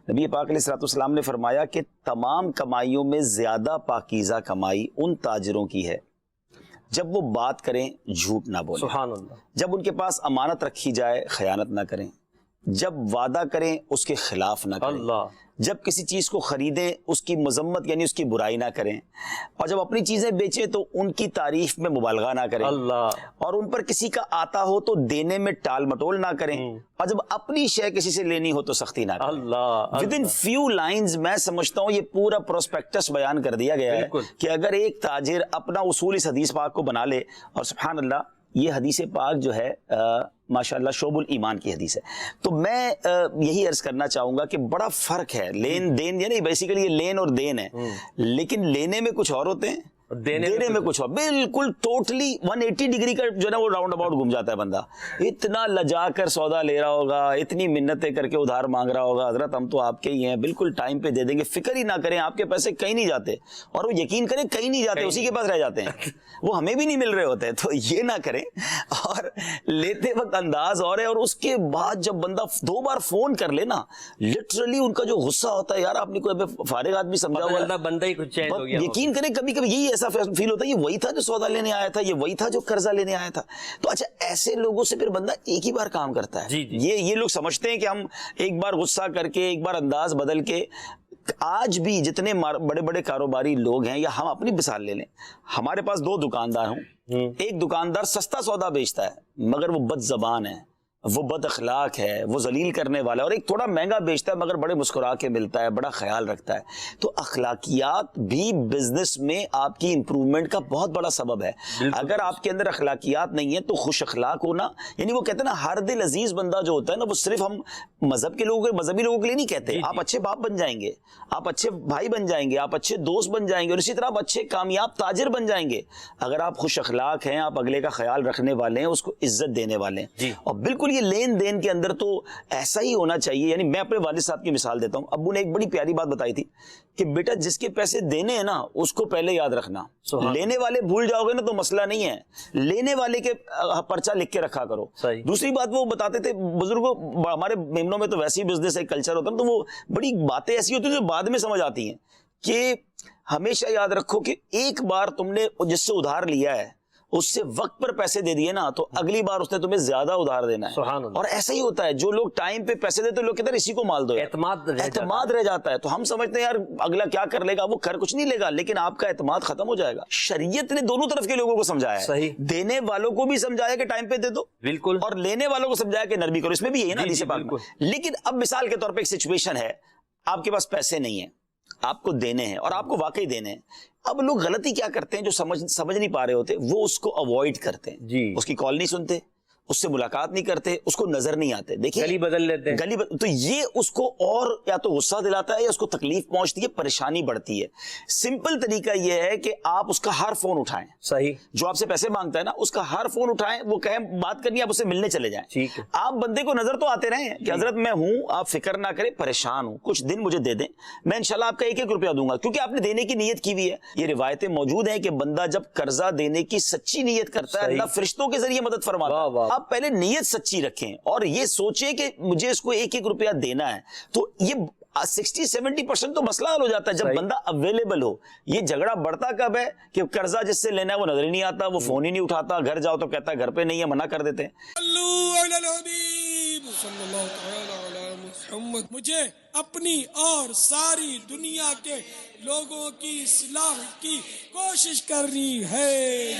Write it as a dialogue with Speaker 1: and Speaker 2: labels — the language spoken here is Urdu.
Speaker 1: نبی پاک علیہ الصلوۃ والسلام نے فرمایا کہ تمام کمائیوں میں زیادہ پاکیزہ کمائی ان تاجروں کی ہے جب وہ بات کریں جھوٹ نہ بولیں،
Speaker 2: سبحان اللہ،
Speaker 1: جب ان کے پاس امانت رکھی جائے خیانت نہ کریں، جب وعدہ کریں اس کے خلاف نہ کریں،
Speaker 2: اللہ،
Speaker 1: جب کسی چیز کو خریدیں اس کی مذمت یعنی اس کی برائی نہ کریں، اور جب اپنی چیزیں بیچیں تو ان کی تعریف میں مبالغہ نہ کریں،
Speaker 2: اللہ،
Speaker 1: اور ان پر کسی کا آتا ہو تو دینے میں ٹال مٹول نہ کریں، اور جب اپنی شے کسی سے لینی ہو تو سختی نہ کریں۔
Speaker 2: اللہ،
Speaker 1: ود ان فیو لائنز میں سمجھتا ہوں یہ پورا پروسپیکٹس بیان کر دیا گیا ہے کہ اگر ایک تاجر اپنا اصول اس حدیث پاک کو بنا لے، اور سبحان اللہ یہ حدیث پاک جو ہے ماشاءاللہ شعب الایمان کی حدیث ہے، تو میں یہی عرض کرنا چاہوں گا کہ بڑا فرق ہے لین دین، یعنی بیسیکلی یہ لین اور دین ہے، لیکن لینے میں کچھ اور ہوتے ہیں، دینے میں کچھ اور، بالکل ٹوٹلی 180 ڈگری کا جو ہے نا وہ راؤنڈ اباؤٹ گھوم جاتا ہے بندہ، اتنا لجا کر سودا لے رہا ہوگا، اتنی منتیں کر کے ادھار مانگ رہا ہوگا، حضرت ہم تو آپ کے ہی ہیں، بالکل ٹائم پہ دے دیں گے، فکر ہی نہ کریں، آپ کے پیسے کہیں نہیں جاتے، اور وہ یقین کریں کہیں نہیں جاتے، اسی کے پاس رہ جاتے ہیں، وہ ہمیں بھی نہیں مل رہے ہوتے، تو یہ نہ کریں، اور لیتے وقت انداز اور ہے، اور اس کے بعد جب بندہ 2 بار فون کر لے نا، لٹرلی ان کا جو غصہ ہوتا ہے، یار آپ نے کوئی فارغ آدمی سمجھا ہوا ہے،
Speaker 2: بندہ ہی کچھ چینج ہو گیا،
Speaker 1: یقین کریں کبھی کبھی یہی ایسا فیل ہوتا ہے یہ وہی تھا جو سودا لینے آیا تھا، یہ وہی تھا جو قرضہ لینے آیا تھا۔ تو اچھا ایسے لوگوں سے پھر بندہ ایک ہی بار کام کرتا ہے، یہ لوگ سمجھتے ہیں کہ ہم ایک بار غصہ کر کے ایک بار انداز بدل کے، آج بھی جتنے بڑے بڑے کاروباری لوگ ہیں، یا ہم اپنی مثال لے لیں، ہمارے پاس 2 دکاندار ہوں، ایک دکاندار سستا سودا بیچتا ہے مگر وہ بد زبان ہے، وہ بد اخلاق ہے، وہ ذلیل کرنے والا ہے، اور ایک تھوڑا مہنگا بیچتا ہے مگر بڑے مسکرا کے ملتا ہے، بڑا خیال رکھتا ہے۔ تو اخلاقیات بھی بزنس میں آپ کی امپرومنٹ کا بہت بڑا سبب ہے۔ اگر آپ کے اندر اخلاقیات نہیں ہے تو خوش اخلاق ہونا، یعنی وہ کہتے ہیں نا ہر دل عزیز بندہ جو ہوتا ہے نا، وہ صرف ہم مذہبی لوگوں کے لیے نہیں کہتے، آپ اچھے باپ بن جائیں گے، آپ اچھے بھائی بن جائیں گے، آپ اچھے دوست بن جائیں گے، اور اسی طرح آپ اچھے کامیاب تاجر بن جائیں گے اگر آپ خوش اخلاق ہیں، آپ اگلے کا خیال رکھنے والے ہیں، اس کو عزت دینے والے ہیں۔ اور بالکل یہ لین دین کے اندر تو ایسا ہی ہونا چاہیے، یعنی میں اپنے والد صاحب کی مثال دیتا ہوں، ابو نے ایک بڑی پیاری بات بتائی تھی کہ بیٹا جس کے پیسے دینے ہیں نا اس کو پہلے یاد رکھنا، لینے والے بھول جاؤ گے نا تو مسئلہ نہیں ہے، لینے والے کے پرچہ لکھ کے رکھا کرو۔ دوسری بات وہ بتاتے تھے بزرگوں، ہمارے میمنوں میں تو ویسے ہی بزنس ہے، کلچر ہوتا ہے، تو وہ بڑی باتیں ایسی ہوتی ہیں جو بعد میں سمجھ آتی ہیں کہ ہمیشہ یاد رکھو کہ ایک بار تم نے جس سے ادھار لیا ہے اس سے وقت پر پیسے دے دیے نا تو اگلی بار اس نے تمہیں زیادہ ادھار دینا ہے، اور ایسا ہی ہوتا ہے، جو لوگ ٹائم پہ پیسے دیتے لوگ کہتے ہیں اسی کو مال دو، اعتماد رہ جاتا ہے، تو ہم سمجھتے ہیں یار اگلا کیا کر لے گا، وہ کر کچھ نہیں لے گا لیکن آپ کا اعتماد ختم ہو جائے گا۔ شریعت نے دونوں طرف کے لوگوں کو سمجھایا ہے، دینے والوں کو بھی سمجھایا کہ ٹائم پہ دے دو، بالکل، اور لینے والوں کو سمجھایا کہ نرمی کرو، اس میں بھی یہی ہے نا حدیث پاک میں۔ لیکن اب مثال کے طور پہ ایک سچویشن ہے، آپ کے پاس پیسے نہیں ہیں، آپ کو دینے ہیں اور آپ کو واقعی دینے ہیں، اب لوگ غلطی کیا کرتے ہیں جو سمجھ نہیں پا رہے ہوتے، وہ اس کو اوائڈ کرتے ہیں، اس کی کال نہیں سنتے، اس سے ملاقات نہیں کرتے، اس کو نظر نہیں آتے، دیکھیں
Speaker 2: گلی بدل لیتے ہیں،
Speaker 1: تو یہ اس کو اور یا تو غصہ دلاتا ہے یا اس کو تکلیف پہنچتی ہے، پریشانی بڑھتی ہے۔ سمپل طریقہ یہ ہے کہ آپ اس کا ہر فون اٹھائیں، صحیح، جو آپ سے پیسے مانگتا ہے نا اس کا ہر فون اٹھائیں، وہ کہیں بات کرنی ہے آپ اس سے ملنے چلے جائیں، ٹھیک ہے، آپ بندے کو نظر تو آتے رہیں کہ حضرت میں ہوں، آپ فکر نہ کریں، پریشان ہوں، کچھ دن مجھے دے دیں، میں انشاءاللہ آپ کا 1-1 روپیہ دوں گا، کیونکہ آپ نے دینے کی نیت کی ہوئی ہے۔ یہ روایتیں موجود ہیں کہ بندہ جب قرضہ دینے کی سچی نیت کرتا ہے اللہ فرشتوں کے ذریعے مدد فرماتا ہے۔ آپ پہلے نیت سچی رکھیں اور یہ سوچیں کہ مجھے اس کو 1-1 روپیہ دینا ہے، تو یہ 60-70% تو مسئلہ حل ہو جاتا ہے جب بندہ اویلیبل ہو۔ یہ جھگڑا بڑھتا کب ہے کہ قرضہ جس سے لینا ہے وہ نظر ہی نہیں آتا، وہ فون ہی نہیں اٹھاتا، گھر جاؤ تو کہتا ہے گھر پہ نہیں ہے، منع کر دیتے ہیں۔
Speaker 3: مجھے اپنی اور ساری دنیا کے لوگوں کی اصلاح کی کوشش کرنی ہے۔